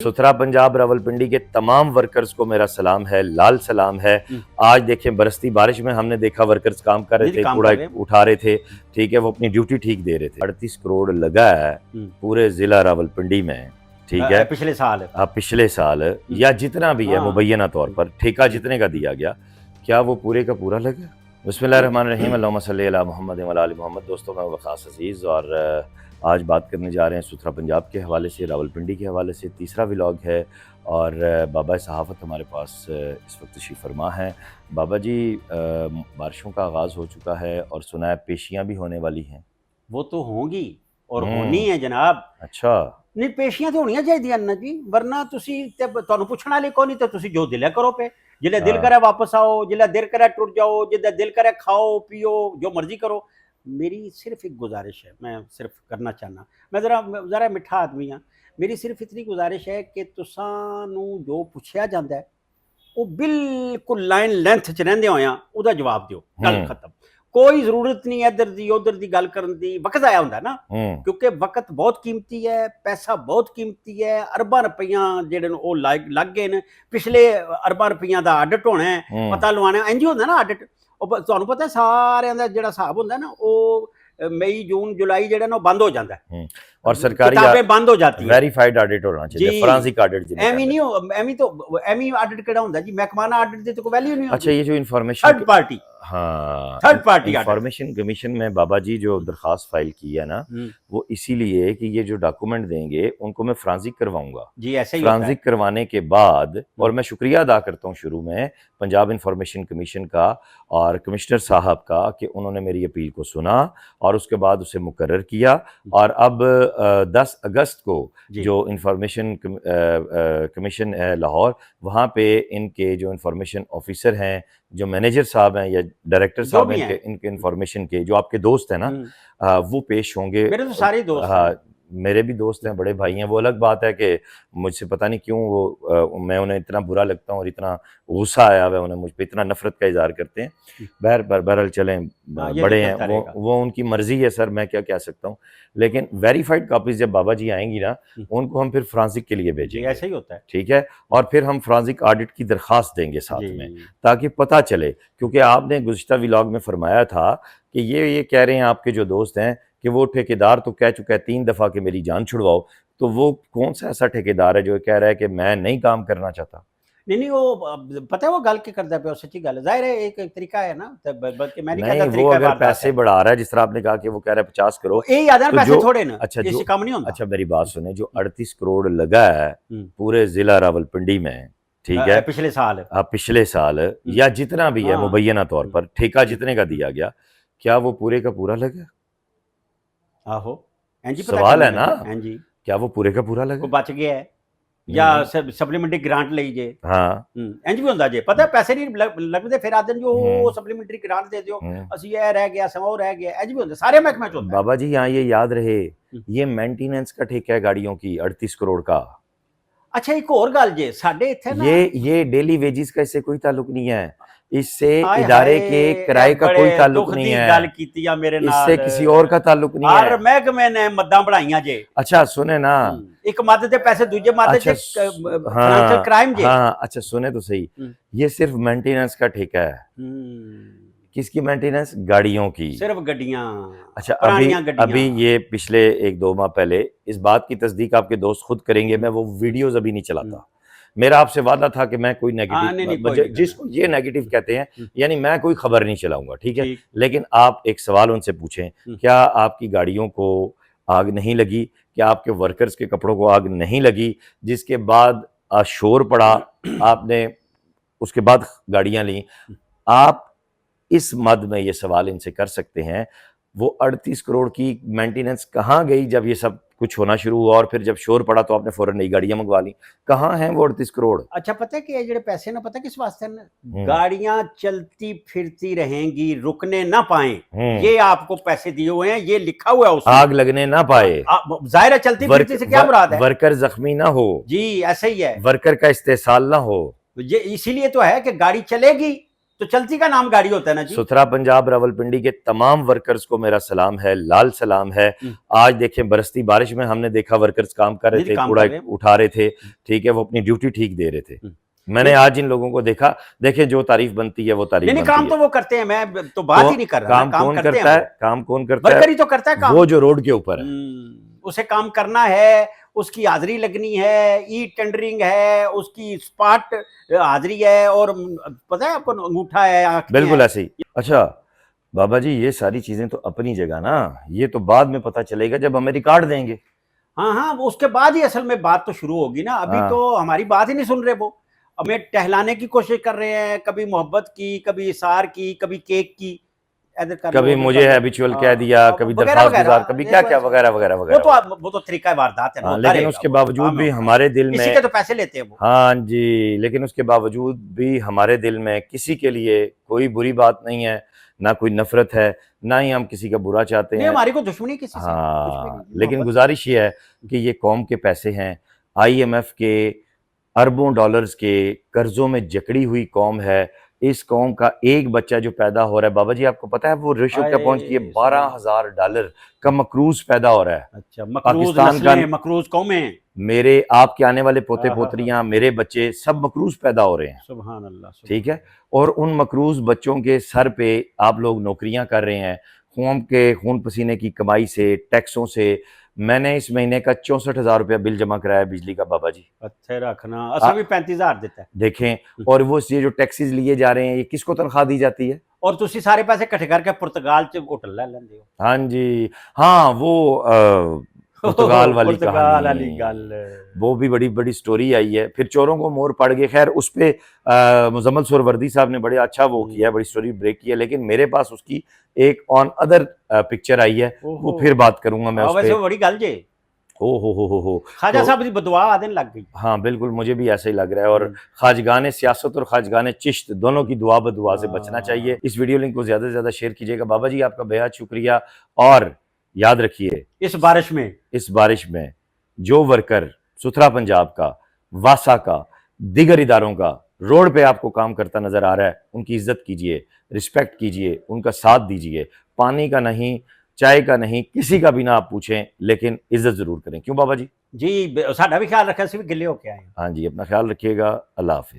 सुथरा पंजाब रावलपिंडी के तमाम वर्कर्स को मेरा सलाम है, लाल सलाम है। आज देखें बरसती बारिश में हमने देखा वर्कर्स काम कर रहे थे, कूड़ा उठा रहे थे, ठीक है, वो अपनी ड्यूटी ठीक दे रहे थे। 38 करोड़ लगा है पूरे जिला रावलपिंडी में, ठीक है, पिछले साल या जितना भी है मुबैना तौर पर ठेका जितने का दिया गया, क्या वो पूरे का पूरा लगा? बिस्मिल्लाहिर्रहमानिर्रहीम, अल्लाहुम्मा सल्ली अला मुहम्मद व अला आलि मोहम्मद। दोस्तों, मैं वक़ास अज़ीज़ और आज बात करने जा रहे हैं सुथरा पंजाब के हवाले से, रावलपिंडी के हवाले से। तीसरा व्लॉग है और बाबा सहाफ़त हमारे पास इस वक्त तशरीफ़ फरमा है। बाबा जी, बारिशों का आगाज़ हो चुका है और सुना है पेशियाँ भी होने वाली हैं। वो तो होंगी और होनी है जनाब। अच्छा, नहीं, पेशियां तो होनी चाहिए अन्ना जी, वरना तुहानू पुछण वाले कोई नहीं, तो तुसी जो दिल करो पे। जिल्ले दिल करे वापस आओ, जिल्ले दिल करे टुर जाओ, जिल्ले दिल करे खाओ पियो, जो मर्जी करो। मेरी सिर्फ एक गुजारिश है, मैं सिर्फ करना चाहना, मैं ज़रा मिठा आदमी हाँ। मेरी सिर्फ इतनी गुजारिश है कि तुसानू जो पुछया जाता है वो बिल्कुल लाइन लेंथ च रहिंदे होया उहदा जवाब दिओ, गल खत्म। कोई जरूरत नहीं है इधर दी उधर दी गल करन दी। वक्त आया हुंदा ना, क्योंकि वक्त बहुत कीमती है, पैसा बहुत कीमती है। अरबां रुपइया जेहड़े ओ लग गए ने, पिछले अरबां रुपइया दा आडिट होना है, पता लवाना इंज होंदा ना आडिट। तुहानू पता है सारे दा जेहड़ा हिसाब होंदा ना, ओ मई जून जुलाई जेहड़ा ना बंद हो जाता है और सरकारी किताबें बंद हो जाती है। वेरीफाइड ऑडिट होना चाहिए, फॉरेंसिक ऑडिट। एमी नहीं हो, एमी ऑडिट केड़ा होंदा जी, महकमाना ऑडिट दी तो कोई वैल्यू नहीं होती। अच्छा, ये जो इन्फॉर्मेशन थर्ड पार्टी, हाँ, थर्ड पार्टी इंफॉर्मेशन कमीशन में बाबा जी जो दरखास्त फाइल की है ना, वो इसीलिए कि ये जो डॉक्यूमेंट देंगे उनको मैं फ्रांसिक करवाऊंगा जी। ऐसे ही फ्रांसिक करवाने के बाद, और मैं शुक्रिया अदा करता हूँ शुरू में पंजाब इंफॉर्मेशन कमीशन का और कमिश्नर साहब का कि उन्होंने मेरी अपील को सुना और उसके बाद उसे मुकर्रर किया। और अब 10 अगस्त को जो इंफॉर्मेशन कमीशन है लाहौर, वहाँ पे इनके जो इंफॉर्मेशन ऑफिसर हैं, जो मैनेजर साहब हैं या डायरेक्टर साहब हैं इनके इंफॉर्मेशन के, जो आपके दोस्त हैं ना, वो पेश होंगे। मेरे तो सारे दोस्त हैं, मेरे भी दोस्त हैं, बड़े भाई हैं। वो अलग बात है कि मुझसे पता नहीं क्यों मैं उन्हें इतना बुरा लगता हूँ और इतना गुस्सा आया हुआ है उन्हें, मुझ पर इतना नफरत का इजहार करते हैं। बहरहाल चलें, बड़े हैं वो उनकी मर्जी है सर, मैं क्या कह सकता हूँ। लेकिन वेरीफाइड कापीज जब बाबा जी आएंगी ना, उनको हम फिर फ्रांसिक के लिए भेजेंगे। ऐसा ही होता है, ठीक है। और फिर हम फ्रांसिक ऑडिट की दरखास्त देंगे साथ में, ताकि पता चले। क्योंकि आपने गुज़िश्ता व्लॉग में फरमाया था कि ये कह रहे हैं आपके जो दोस्त हैं कि वो ठेकेदार तो कह चुका है 3 दफ़ा कि मेरी जान छुड़वाओ। तो वो कौन सा ऐसा ठेकेदार है जो कह रहा है कि मैं नहीं काम करना चाहता? नहीं, वो पता है वो गल के करता पे, सच्ची गल जाहिर है, एक तरीका है ना। बल्कि मैं नहीं कहता नहीं, वो अगर पैसे बढ़ा रहा है, जिस तरह आपने कहा कि वो कह रहा है 50 करोड़, पैसे थोड़े ना, अच्छा इससे कम नहीं होता। अच्छा, मेरी बात सुने, जो 38 करोड़ लगा है पूरे जिला रावलपिंडी में, ठीक है, पिछले साल या जितना भी है मुबैना तौर पर ठेका जितने का दिया गया, क्या वो पूरे का पूरा लगा? आहो, सवाल है ना, क्या वो पूरे का पूरा लगा? बच गया है या सप्लीमेंटरी ग्रांट लीजे? हाँ, इंज भी होंदा जे, पता है पैसे नहीं लगदे, फिर आदन जो सप्लीमेंटरी ग्रांट दे दियो, असि ये रह गया समा रह गया। इंज भी होंदा सारे महकमे च होंदा। बाबा जी, यहाँ ये याद रहे, ये मेंटेनेंस का ठेका है गाड़ियों की 38 करोड़ का। अच्छा, एक और गल जे, साडे इत्थे ना ये डेली वेजिस का इससे कोई ताल्लुक नहीं है, इससे इदारे के किराए का कोई ताल्लुक नहीं है, गल कीती मेरे नाल, इससे किसी और का ताल्लुक नहीं है। हर महकमे ने मद्दां बढ़ाइयां जे। अच्छा सुने ना, एक मद दे पैसे दूजे मद दे फाइनेंशियल क्राइम जे। हाँ, अच्छा सुने तो सही, ये सिर्फ मेंटेनेंस का ठेका है। किसकी मेंटेनेंस? गाड़ियों की, सिर्फ गड्डियां। अच्छा, अभी ये पिछले 1-2 माह पहले, इस बात की तस्दीक आपके दोस्त खुद करेंगे, मैं वो वीडियोस अभी नहीं चलाता। मेरा आपसे वादा था कि मैं कोई नेगेटिव, जिसको ये नेगेटिव कहते हैं, यानी मैं कोई खबर नहीं चलाऊंगा, ठीक है। लेकिन आप एक सवाल उनसे पूछें, क्या आपकी गाड़ियों को आग नहीं लगी? क्या आपके वर्कर्स के कपड़ों को आग नहीं लगी? जिसके बाद शोर पड़ा, आपने उसके बाद गाड़ियां ली। आप इस मद में ये सवाल इनसे कर सकते हैं, वो 38 करोड़ की मेंटेनेंस कहाँ गई जब ये सब कुछ होना शुरू हुआ? और फिर जब शोर पड़ा तो आपने फौरन नई गाड़ियां मंगवा ली। कहाँ हैं वो 38 करोड़? अच्छा, पता है कि ये जो पैसे ना, पता किस वास्ते ना, गाड़ियां चलती फिरती रहेंगी, रुकने ना पाए, ये आपको पैसे दिए हुए हैं, ये लिखा हुआ है उसमें। आग लगने ना पाए, जाहिर है चलती फिरती से क्या मुराद है? वर्कर जख्मी ना हो जी, ऐसे ही है, वर्कर का इस्तेसाल ना हो। ये इसीलिए तो है कि गाड़ी चलेगी तो चलती का नाम गाड़ी होता है ना जी। सुथरा पंजाब रावलपिंडी के तमाम वर्कर्स को मेरा सलाम है, लाल सलाम है। आज देखें बरसती बारिश में हमने देखा वर्कर्स काम कर रहे थे, कूड़ा उठा रहे थे, ठीक है, वो अपनी ड्यूटी ठीक दे रहे थे। मैंने आज इन लोगों को देखा, देखे जो तारीफ बनती है वो तारीफ बनती काम है। तो वो करते हैं, मैं तो बात ही नहीं कर रहा। काम कौन करता है? काम कौन करता है? वर्कर ही तो करता है काम, वो जो रोड के ऊपर है, उसे काम करना है, उसकी हाजिरी लगनी है, ई टेंडरिंग है, उसकी स्पॉट हाजिरी है, और पता है आपको अंगूठा है, बिल्कुल ऐसे ही। अच्छा बाबा जी, ये सारी चीजें तो अपनी जगह ना, ये तो बाद में पता चलेगा जब हमें रिकॉर्ड देंगे। हाँ हाँ, उसके बाद ही असल में बात तो शुरू होगी ना। अभी तो हमारी बात ही नहीं सुन रहे, वो हमें टहलाने की कोशिश कर रहे हैं, कभी मोहब्बत की, कभी इशार की, कभी केक की, कभी मुझे हैबिचुअल कह दिया, कभी दरखास्त गुजार, कभी क्या क्या वगैरह वगैरह वगैरह। वो तो तरीका वारदात है ना। लेकिन उसके बावजूद भी हमारे दिल में, किसी के तो पैसे लेते हैं वो। हाँ जी, लेकिन उसके बावजूद भी हमारे दिल में किसी के लिए कोई बुरी बात नहीं है, ना कोई नफरत है, ना ही हम किसी का बुरा चाहते हैं। हमारी को दुश्मनी किसी से। हाँ, लेकिन गुजारिश ये है कि ये कौम के पैसे हैं, IMF के अरबों डॉलर्स के कर्जों में जकड़ी हुई कौम है। इस कौम का एक बच्चा जो पैदा हो रहा है, बाबा जी आपको पता है वो रेशो क्या पहुंच गई है? $12,000 का मकरूज पैदा हो रहा है। अच्छा, पाकिस्तान का मकरूज कौमें, मेरे आपके आने वाले पोते पोतरियां, मेरे बच्चे सब मकरूज पैदा हो रहे हैं। सुभान अल्लाह। ठीक है, और उन मकरूज बच्चों के सर पे आप लोग नौकरियां कर रहे हैं, खून पसीने की कमाई से, टैक्सों से। मैंने इस महीने का 64,000 रुपया बिल जमा कराया बिजली का बाबा जी। अच्छा रखना, असा भी 35,000 देता है। देखें, और वो ये जो टैक्सेस लिए जा रहे हैं, ये किसको तनख्वाह दी जाती है? और तुसी सारे पैसे इकट्ठे करके पुर्तगाल च होटल ले लेंदे हो। हाँ जी, हाँ, वो पुर्तगाल वाली कहानी, वो भी बड़ी बड़ी स्टोरी आई है। फिर चोरों को मोर पड़ गए, खैर उस पे मुजम्मल सुहरवर्दी साहब ने बड़े अच्छा वो किया, बड़ी स्टोरी ब्रेक किया। लेकिन मेरे पास उसकी एक ऑन अदर पिक्चर आई है, वो फिर बात करूंगा मैं उस पे। बड़ी गल जे, हो ख्वाजा साहब की बदुआ आदन लग गई। हाँ बिल्कुल, मुझे भी ऐसा ही लग रहा है। और खाजगाने सियासत और खाजगाने चिश्त दोनों की दुआ बदुआ से बचना चाहिए। इस वीडियो लिंक को ज्यादा से ज्यादा शेयर कीजिएगा। बाबा जी आपका बेहद शुक्रिया। और याद रखिए, इस बारिश में जो वर्कर सुथरा पंजाब का, वासा का, दिगर इदारों का रोड पे आपको काम करता नजर आ रहा है, उनकी इज्जत कीजिए, रिस्पेक्ट कीजिए, उनका साथ दीजिए। पानी का नहीं, चाय का नहीं, किसी का भी ना आप पूछें, लेकिन इज्जत जरूर करें। क्यों बाबा जी? जी, साडा भी ख्याल रखा, गिले होके आए। हाँ जी, अपना ख्याल रखिएगा। अल्लाह हाफिज।